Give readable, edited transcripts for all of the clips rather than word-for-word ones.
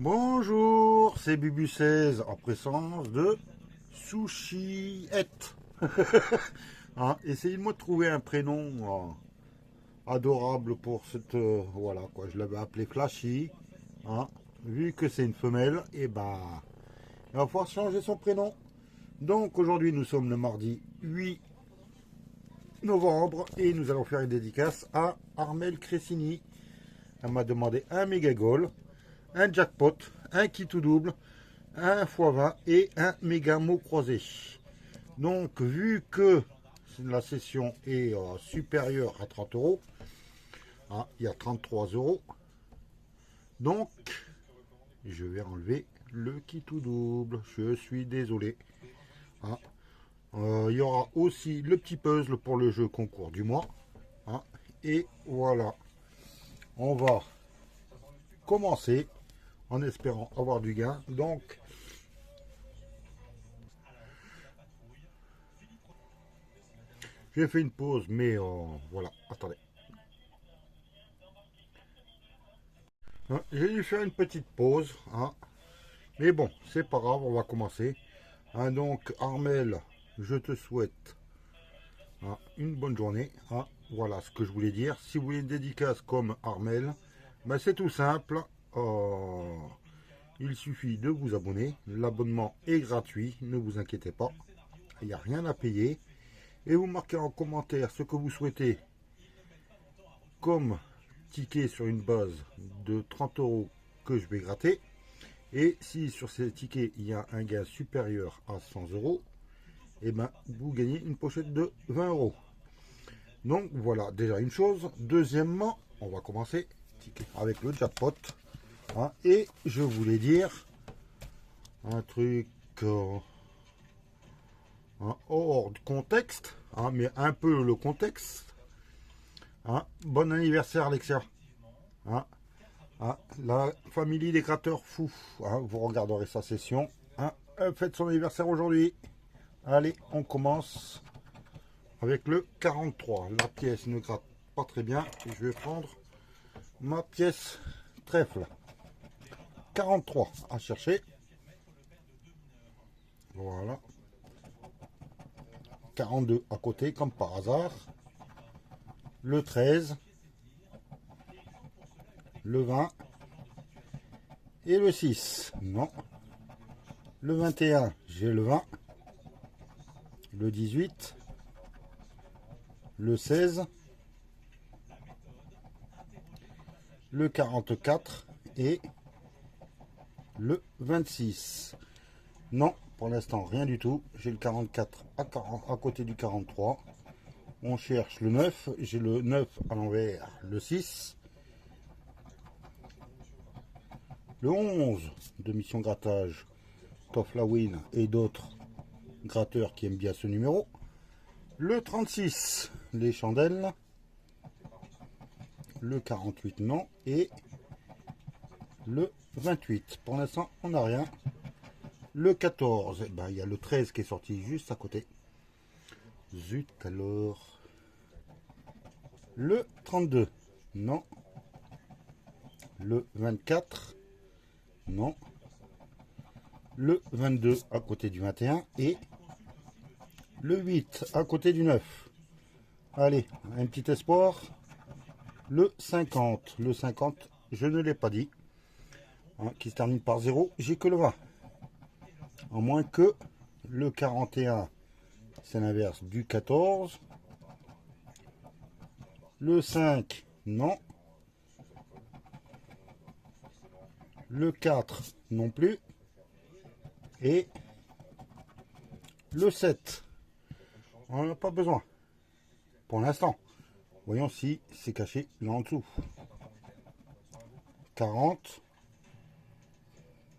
Bonjour, c'est Bubu16 en présence de Sushiette. Hein, essayez-moi de trouver un prénom adorable pour cette... voilà, quoi, je l'avais appelé Flashy. Hein, vu que c'est une femelle, et ben, il va falloir changer son prénom. Donc aujourd'hui, nous sommes le mardi 8 novembre et nous allons faire une dédicace à Armelle Cressini. Elle m'a demandé un méga goal, un jackpot, un kit tout double, un x20 et un méga mot croisé. Donc vu que la session est supérieure à 30 euros, hein, il y a 33 euros, donc je vais enlever le kit tout double. Je suis désolé. Hein. Il y aura aussi le petit puzzle pour le jeu concours du mois. Hein. Et voilà. On va commencer en espérant avoir du gain. Donc, j'ai fait une pause, mais voilà. Attendez. Hein, j'ai dû faire une petite pause. Hein. Mais bon, c'est pas grave, on va commencer. Hein, donc, Armelle, je te souhaite une bonne journée. Hein. Voilà ce que je voulais dire. Si vous voulez une dédicace comme Armelle, ben c'est tout simple. Il suffit de vous abonner. L'abonnement est gratuit, ne vous inquiétez pas. Il n'y a rien à payer. Et vous marquez en commentaire ce que vous souhaitez comme ticket sur une base de 30 euros que je vais gratter. Et si sur ces tickets il y a un gain supérieur à 100 euros, et ben vous gagnez une pochette de 20 euros. Donc voilà déjà une chose. Deuxièmement, on va commencer avec le jackpot. Hein, et je voulais dire un truc hors de contexte, hein, mais un peu le contexte. Hein, bon anniversaire Alexia. Hein, hein, la famille des gratteurs fous. Hein, vous regarderez sa session. Hein, elle fête son anniversaire aujourd'hui. Allez, on commence avec le 43. La pièce ne gratte pas très bien. Je vais prendre ma pièce trèfle. 43 à chercher. Voilà. 42 à côté, comme par hasard. Le 13. Le 20. Et le 6. Non. Le 21, j'ai le 20. Le 18. Le 16. Le 44. Et le 26. Non, pour l'instant, rien du tout. J'ai le 44 à côté du 43. On cherche le 9. J'ai le 9 à l'envers, le 6. Le 11 de mission grattage, Tofflawin et d'autres gratteurs qui aiment bien ce numéro. Le 36, les chandelles. Le 48, non. Et le 28. Pour l'instant, on n'a rien. Le 14, ben, il y a le 13 qui est sorti juste à côté. Zut alors. Le 32, non. Le 24, non. Le 22 à côté du 21 et le 8 à côté du 9. Allez, un petit espoir. Le 50. Le 50, je ne l'ai pas dit. Hein, qui se termine par 0. J'ai que le 20. À moins que le 41, c'est l'inverse du 14. Le 5, non. Le 4, non plus. Et le 7, on n'en a pas besoin. Pour l'instant. Voyons si c'est caché là en dessous. 40.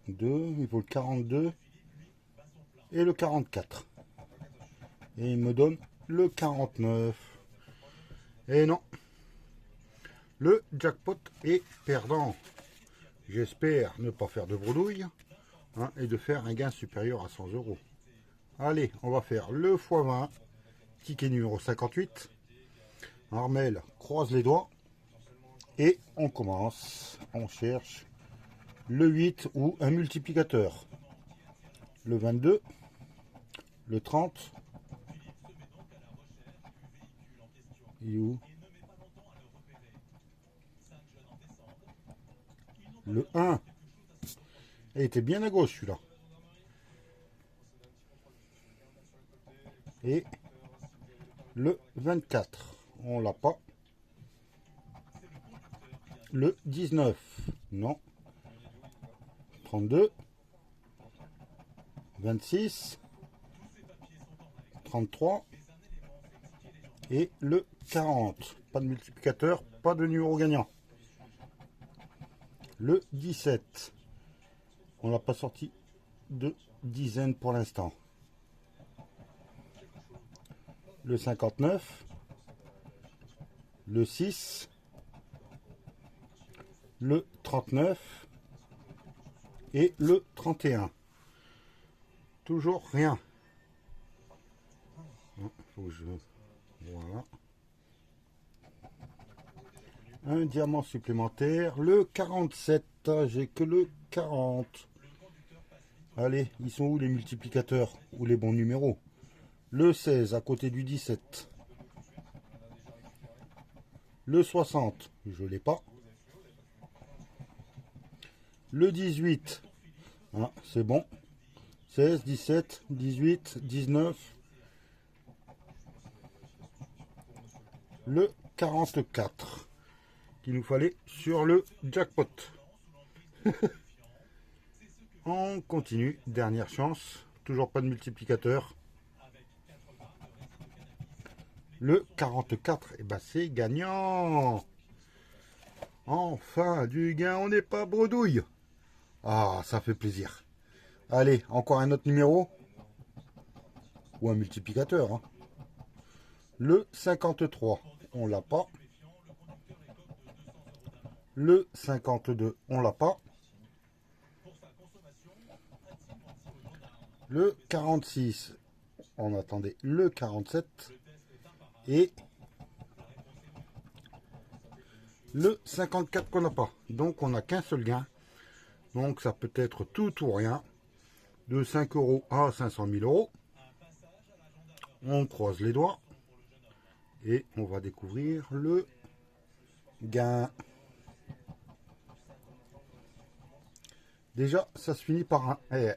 2, il faut le 42. Et le 44. Et il me donne le 49. Et non. Le jackpot est perdant. J'espère ne pas faire de bredouille. Hein, et de faire un gain supérieur à 100 euros. Allez, on va faire le x20. Ticket numéro 58. Armelle croise les doigts. Et on commence. On cherche le 8 ou un multiplicateur, le 22, le 30, et où le 1, il était bien à gauche celui-là, et le 24, on l'a pas, le 19, non, 32, 26, 33 et le 40. Pas de multiplicateur, pas de numéro gagnant. Le 17, on n'a pas sorti de dizaines pour l'instant. Le 59, le 6, le 39 et le 31. Toujours rien. Faut que je... Voilà. Un diamant supplémentaire. Le 47. J'ai que le 40. Allez, ils sont où les multiplicateurs ou les bons numéros? Le 16 à côté du 17. Le 60, je l'ai pas. Le 18, ah, c'est bon. 16, 17, 18, 19. Le 44 qu'il nous fallait sur le jackpot. On continue, dernière chance. Toujours pas de multiplicateur. Le 44, et ben c'est gagnant. Enfin du gain, on n'est pas bredouille. Ah, ça fait plaisir. Allez, encore un autre numéro. Ou un multiplicateur. Hein. Le 53, on l'a pas. Le 52, on l'a pas. Le 46, on attendait le 47. Et le 54 qu'on n'a pas. Donc on n'a qu'un seul gain. Donc ça peut être tout ou rien. De 5 euros à 500 000 euros. On croise les doigts. Et on va découvrir le gain. Déjà, ça se finit par un R.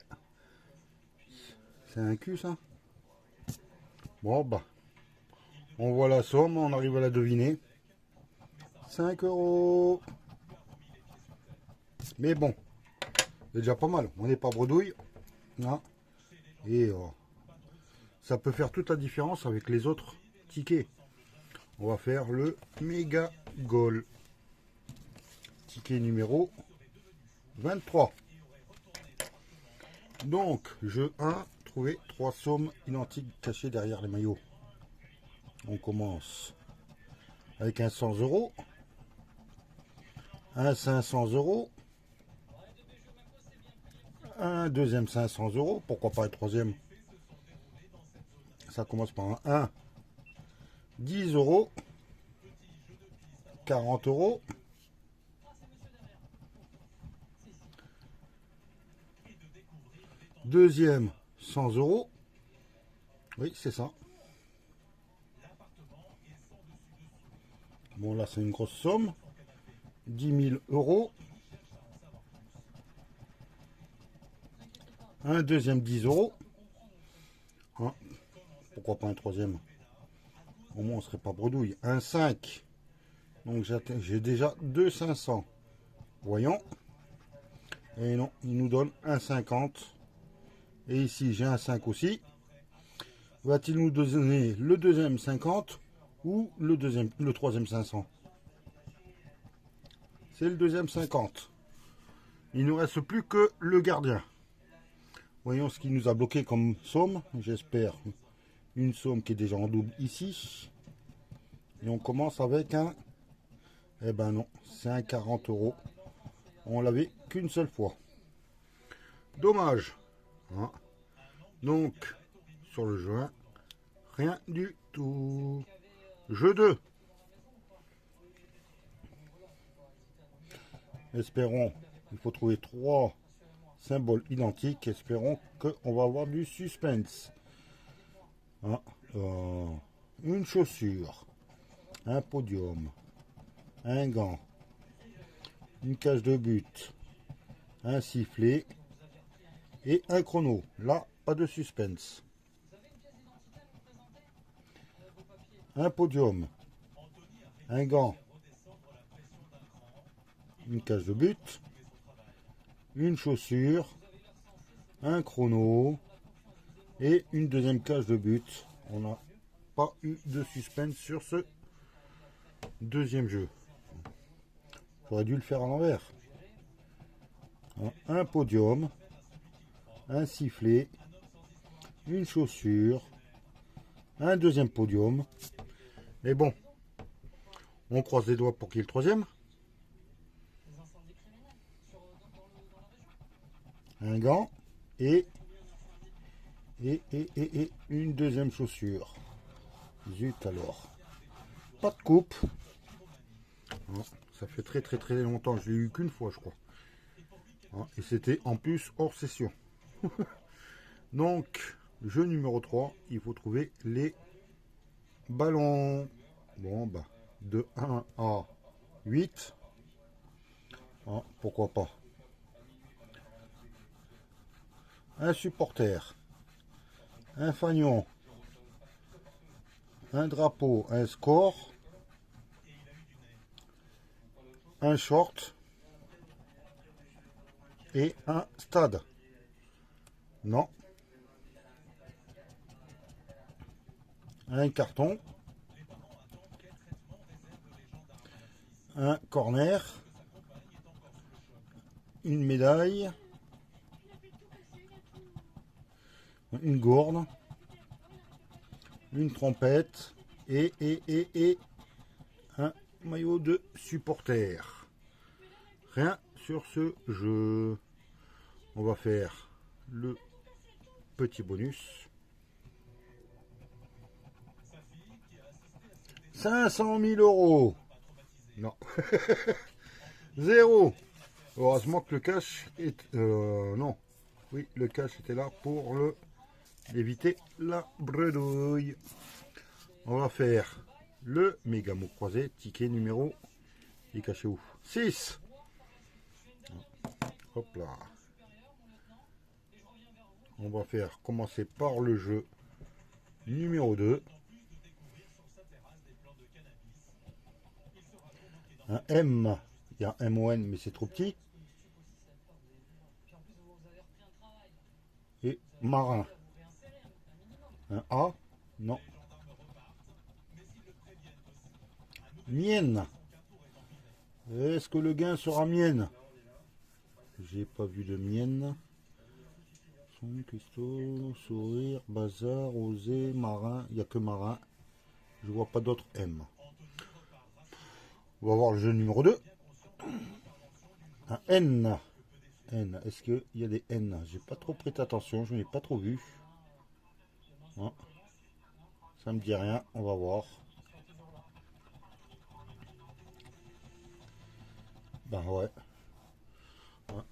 C'est un Q, ça? Bon, bah. On voit la somme, on arrive à la deviner. 5 euros. Mais bon, c'est déjà pas mal. On n'est pas bredouille. Hein. Et ça peut faire toute la différence avec les autres tickets. On va faire le méga goal. Ticket numéro 23. Donc, jeu 1, trouver 3 sommes identiques cachées derrière les maillots. On commence avec un 100 euros, un 500 euros, un deuxième 500 euros, pourquoi pas un troisième. Ça commence par un 1, 10 euros, 40 euros, deuxième 100 euros, oui c'est ça. Bon là c'est une grosse somme, 10 000 euros, un deuxième 10 euros, hein, pourquoi pas un troisième, au moins on serait pas bredouille, un 5, donc j'ai déjà 2 500, voyons, et non, il nous donne un 50, et ici j'ai un 5 aussi, va-t-il nous donner le deuxième 50 ou le troisième 500? C'est le deuxième 50. Il ne nous reste plus que le gardien. Voyons ce qui nous a bloqué comme somme. J'espère une somme qui est déjà en double ici. Et on commence avec un... Eh ben non, c'est un 40 euros. On l'avait qu'une seule fois. Dommage. Hein. Donc, sur le jeu 1, rien du tout. Jeu 2. Espérons Il faut trouver 3 symboles identiques. Espérons qu'on va avoir du suspense. Hein, une chaussure, un podium, un gant, une cage de but, un sifflet et un chrono. Là, pas de suspense. Un podium, un gant, une cage de but, une chaussure, un chrono et une deuxième cage de but. On n'a pas eu de suspense sur ce deuxième jeu. J'aurais dû le faire à l'envers. Un podium, un sifflet, une chaussure, un deuxième podium. Mais bon, on croise les doigts pour qu'il y ait le troisième. Un gant et une deuxième chaussure. Zut alors. Pas de coupe. Non, ça fait très longtemps. Je l'ai eu qu'une fois, je crois. Et c'était en plus hors session. Donc, jeu numéro 3, il faut trouver les ballons. Bon, bah, de 1 à 8. Pourquoi pas. Un supporter. Un fanion. Un drapeau. Un score. Un short. Et un stade. Non. Un carton. Un corner. Une médaille. Une gourde. Une trompette. Et un maillot de supporter. Rien sur ce jeu. On va faire le petit bonus. 500 000 €. Non. 0. Heureusement que le cash est... non. Oui, le cash était là pour éviter la bredouille. On va faire le méga mot croisé. Ticket numéro... Il est caché où? 6. Hop là. On va faire commencer par le jeu numéro 2. Un M. Il y a un MON, mais c'est trop petit. Et marin. Un A. Non. Mienne. Est-ce que le gain sera mienne? J'ai pas vu de mienne. Son, Christo, sourire, bazar, osé, marin. Il n'y a que marin. Je vois pas d'autres M. On va voir le jeu numéro 2. Un N. N. Est-ce qu'il y a des N? J'ai pas trop prêté attention. Je n'ai pas trop vu. Non. Ça me dit rien. On va voir. Ben ouais.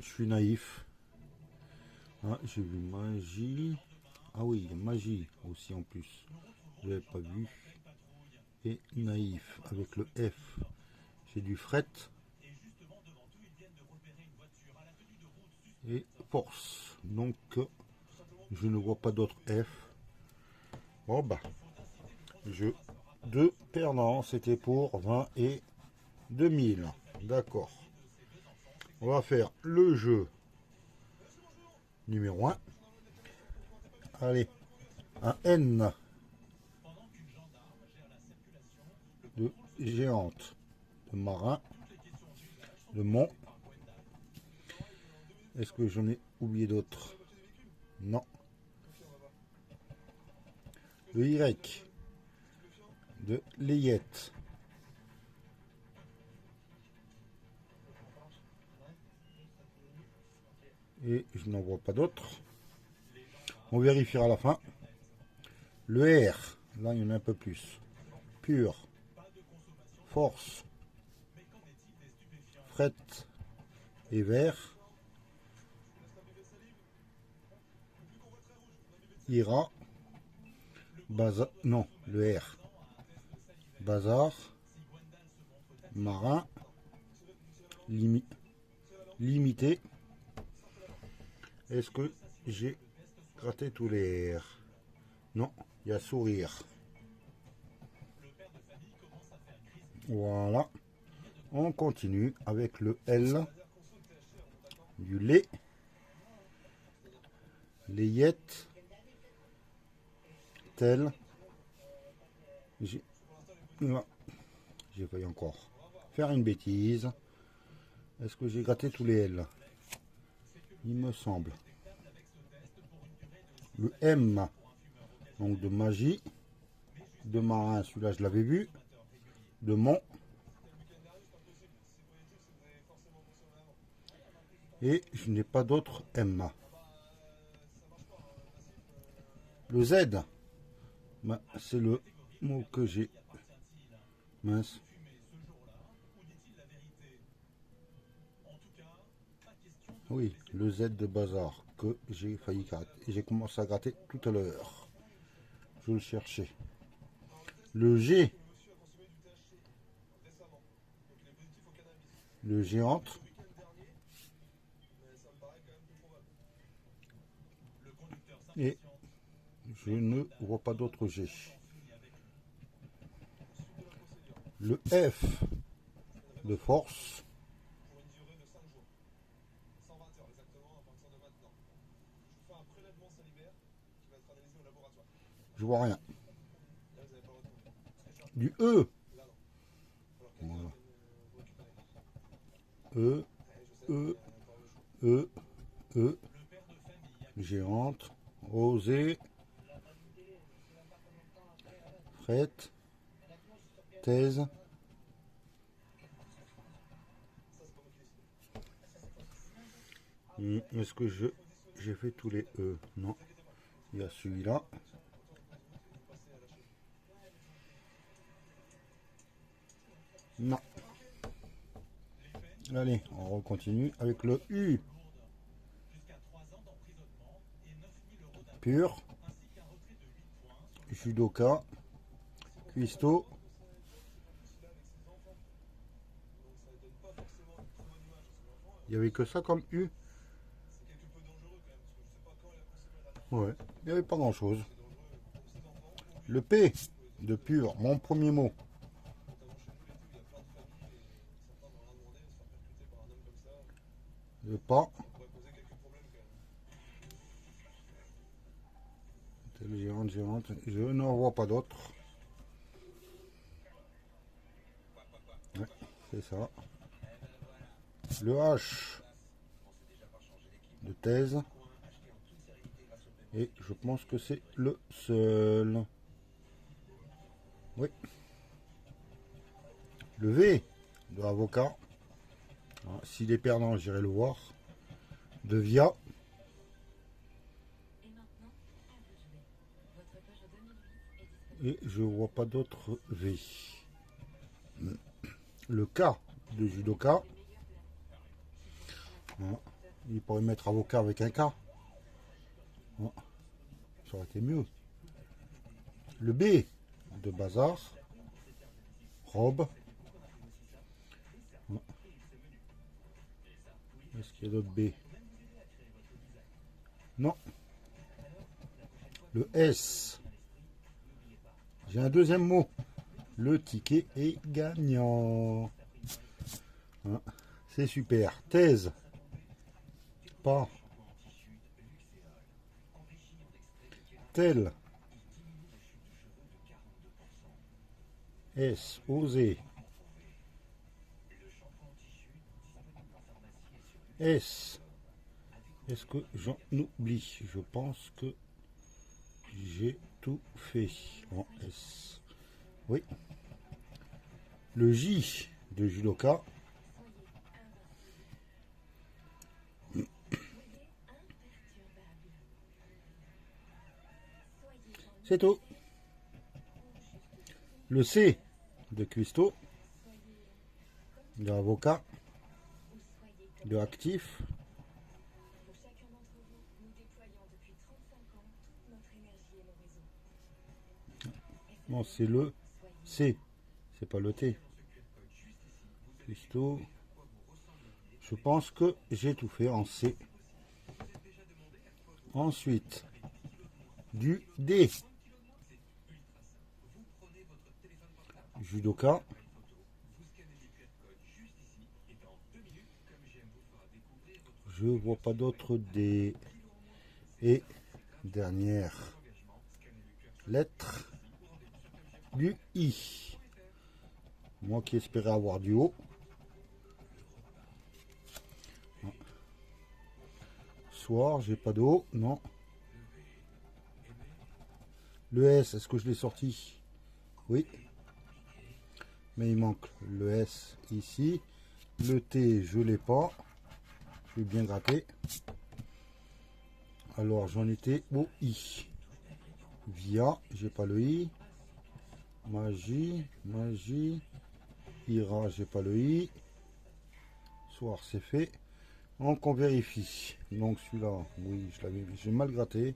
Je suis naïf. J'ai vu magie. Ah oui, magie aussi en plus. Je l'avais pas vu. Et naïf avec le F. J'ai du fret. Et force. Donc je ne vois pas d'autres F. Bon bah. Jeu de perdant. C'était pour 20 et 2000. D'accord. On va faire le jeu numéro 1. Allez, un N de géante, de marin, de mont. Est-ce que j'en ai oublié d'autres? Non. Le Y de layette. Et je n'en vois pas d'autres. On vérifiera à la fin. Le R, là il y en a un peu plus. Pur, force, fret et vert. Ira, Bazar, non, le R. Bazar, Marin, Limité. Est-ce que j'ai gratté tous les R? Non, il y a Sourire. Voilà. On continue avec le L. Du lait. Layette. Tel. J'ai failli encore faire une bêtise. Est-ce que j'ai gratté tous les L? Il me semble. Le M. Donc de magie. De marin, celui-là je l'avais vu. De mont. Et je n'ai pas d'autre M. Le Z, ben, c'est le mot que j'ai. Mince. Oui, le Z de bazar que j'ai failli gratter. J'ai commencé à gratter tout à l'heure. Je le cherchais. Le G. Le géante. Et je ne vois pas d'autre G. Le F de force. Je vois rien. Du E. Voilà. E, E, E, E. Géante. Osée. Fret. Thèse. Est-ce que j'ai fait tous les E? Non. Il y a celui-là. Non. Allez, on continue avec le U. Pur. Judoka. Cuistot. Il n'y avait que ça comme U. Ouais, il n'y avait pas grand chose. Le P de pur, mon premier mot. Le pas. Géante, géante. Je n'en vois pas d'autres. Ouais, c'est ça. Le H de thèse. Et je pense que c'est le seul. Oui. Le V de avocat. S'il est perdant, j'irai le voir. De via. Et je vois pas d'autres V. Le K de judoka. Il pourrait mettre avocat avec un K. Ça aurait été mieux. Le B de bazar. Robe. Est-ce qu'il y a d'autres B? Non. Le S. J'ai un deuxième mot. Le ticket est gagnant. C'est super. Thèse. Pas. Tel. S. Osé. S. Est-ce que j'en oublie? Je pense que j'ai tout fait en S. Oui. Le J de judoka. C'est tout. Le C de cuistot. De avocat. De actif. Non, c'est le C. C'est pas le T. Custo. Je pense que j'ai tout fait en C. Ensuite, du D. Judoka. Je vois pas d'autres D. Et dernière lettre, du I. Moi qui espérais avoir du O. Soir, j'ai pas d'eau, non. Le S, est-ce que je l'ai sorti? Oui. Mais il manque le S ici. Le T, je l'ai pas. Je vais bien gratter. Alors, j'en étais au I. Via, j'ai pas le I. Magie, magie. Ira, j'ai pas le I. Soir, c'est fait. Donc, on vérifie. Donc, celui-là, oui, je l'avais, j'ai mal gratté.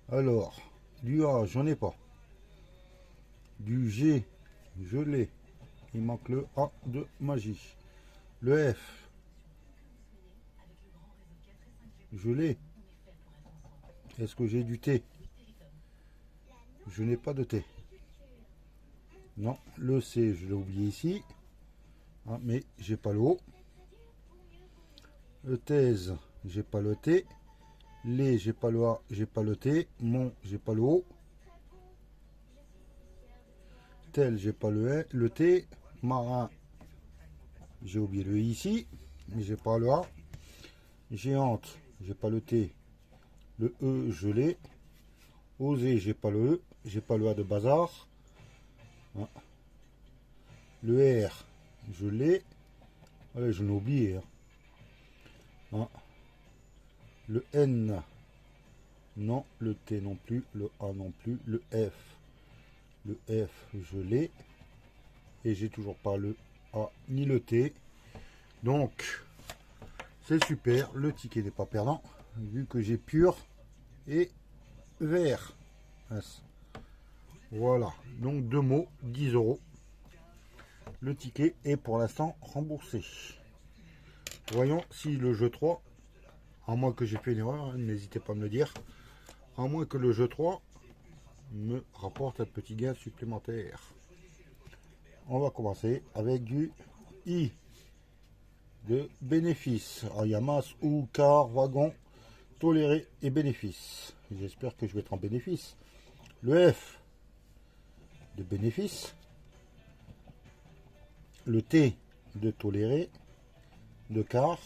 Alors, du A, j'en ai pas. Du G, je l'ai. Il manque le A de magie. Le F, je l'ai. Est-ce que j'ai du T? Je n'ai pas de T. Non, le C, je l'ai oublié ici. Ah, mais j'ai pas le O. Le thèse, j'ai pas le T. Les, j'ai pas le A, j'ai pas le T. Mon, j'ai pas le O. Tel, j'ai pas le T. Marin, j'ai oublié le I ici, mais j'ai pas le A. Géante, j'ai pas le T. Le E, je l'ai. Osé, j'ai pas le E. J'ai pas le A de bazar. Ah. Le R, je l'ai. Allez, je l'ai oublié. Ah. Le N, non. Le T non plus. Le A non plus. Le F. Le F, je l'ai. Et j'ai toujours pas le A ni le T. Donc, c'est super. Le ticket n'est pas perdant. Vu que j'ai pur et vert. Voilà. Donc, deux mots, 10 euros. Le ticket est pour l'instant remboursé. Voyons si le jeu 3, à moins que j'ai fait une erreur, n'hésitez pas à me le dire. À moins que le jeu 3 me rapporte un petit gain supplémentaire. On va commencer avec du I de bénéfice. Alors, il y a masse ou car, wagon, toléré et bénéfice. J'espère que je vais être en bénéfice. Le F de bénéfice. Le T de toléré, de car.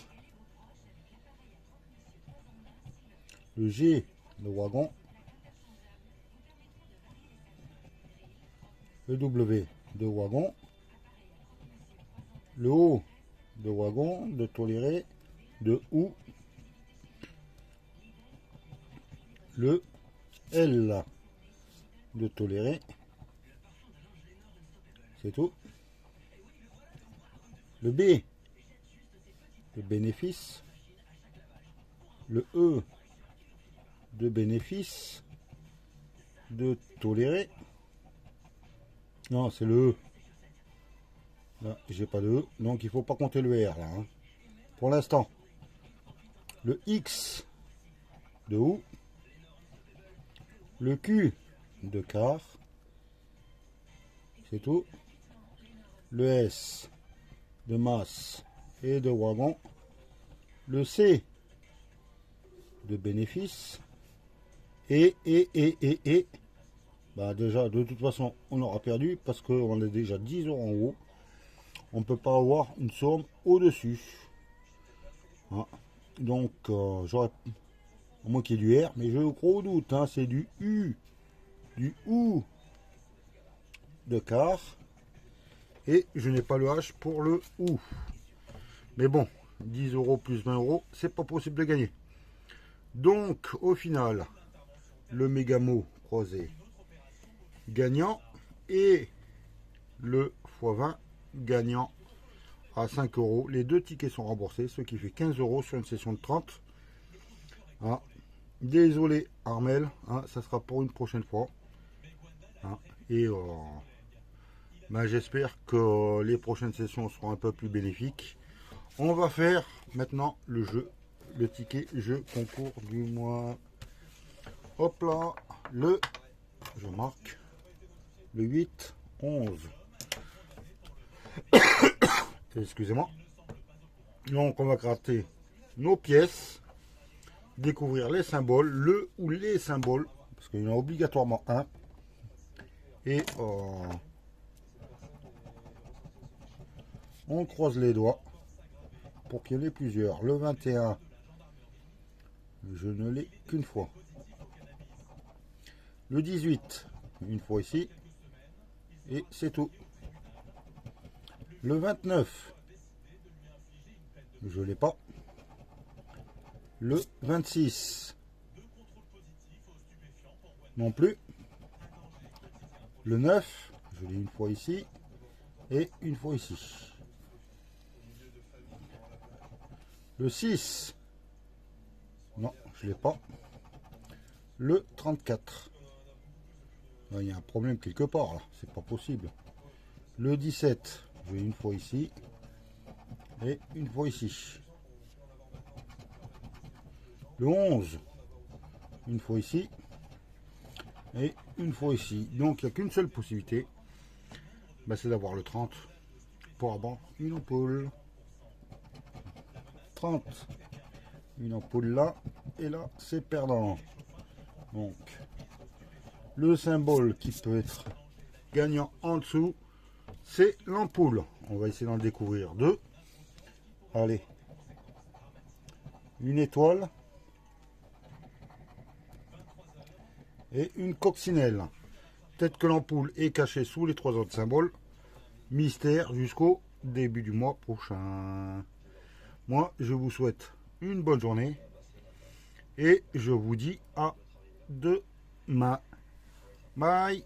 Le G de wagon. Le W de wagon. Le O de wagon, de toléré, de ou. Le L de toléré. C'est tout. Le B de bénéfice. Le E de bénéfice. De toléré. Non, c'est le E. Là, j'ai pas de E, donc il faut pas compter le R là. Hein. Pour l'instant, le X de ou. Le Q de car. C'est tout. Le S de masse et de wagon. Le C de bénéfice. Et. Bah déjà, de toute façon, on aura perdu parce qu'on est déjà 10 euros en haut. On ne peut pas avoir une somme au-dessus. Hein. Donc, j'aurais... À moins qu'il y ait du R, mais je gros doute. Hein, c'est du U. Du OU de car. Et je n'ai pas le H pour le OU. Mais bon, 10 euros plus 20 euros, c'est pas possible de gagner. Donc, au final, le Mégamo croisé gagnant et le x20 gagnant à 5 euros. Les deux tickets sont remboursés, ce qui fait 15 euros sur une session de 30. Ah. Désolé Armel, hein, ça sera pour une prochaine fois. Hein, et ben, j'espère que les prochaines sessions seront un peu plus bénéfiques. On va faire maintenant le jeu, le ticket jeu concours du mois. Hop là, je marque, le 8, 11. Excusez-moi. Donc on va gratter nos pièces, découvrir les symboles, le ou les symboles, parce qu'il y en a obligatoirement un. Et on croise les doigts pour qu'il y en ait plusieurs. Le 21, je ne l'ai qu'une fois. Le 18, une fois ici. Et c'est tout. Le 29, je ne l'ai pas. Le 26, non plus. Le 9, je l'ai une fois ici. Et une fois ici. Le 6, non, je ne l'ai pas. Le 34. Il y a un problème quelque part là, c'est pas possible. Le 17, j'ai une fois ici et une fois ici. Le 11, une fois ici et une fois ici. Donc il n'y a qu'une seule possibilité, ben, c'est d'avoir le 30 pour avoir une ampoule. 30, une ampoule là, et là c'est perdant. Donc le symbole qui peut être gagnant en dessous, c'est l'ampoule. On va essayer d'en découvrir deux. Allez, une étoile et une coccinelle. Peut-être que l'ampoule est cachée sous les trois autres symboles. Mystère jusqu'au début du mois prochain. Moi, je vous souhaite une bonne journée et je vous dis à demain. Bye.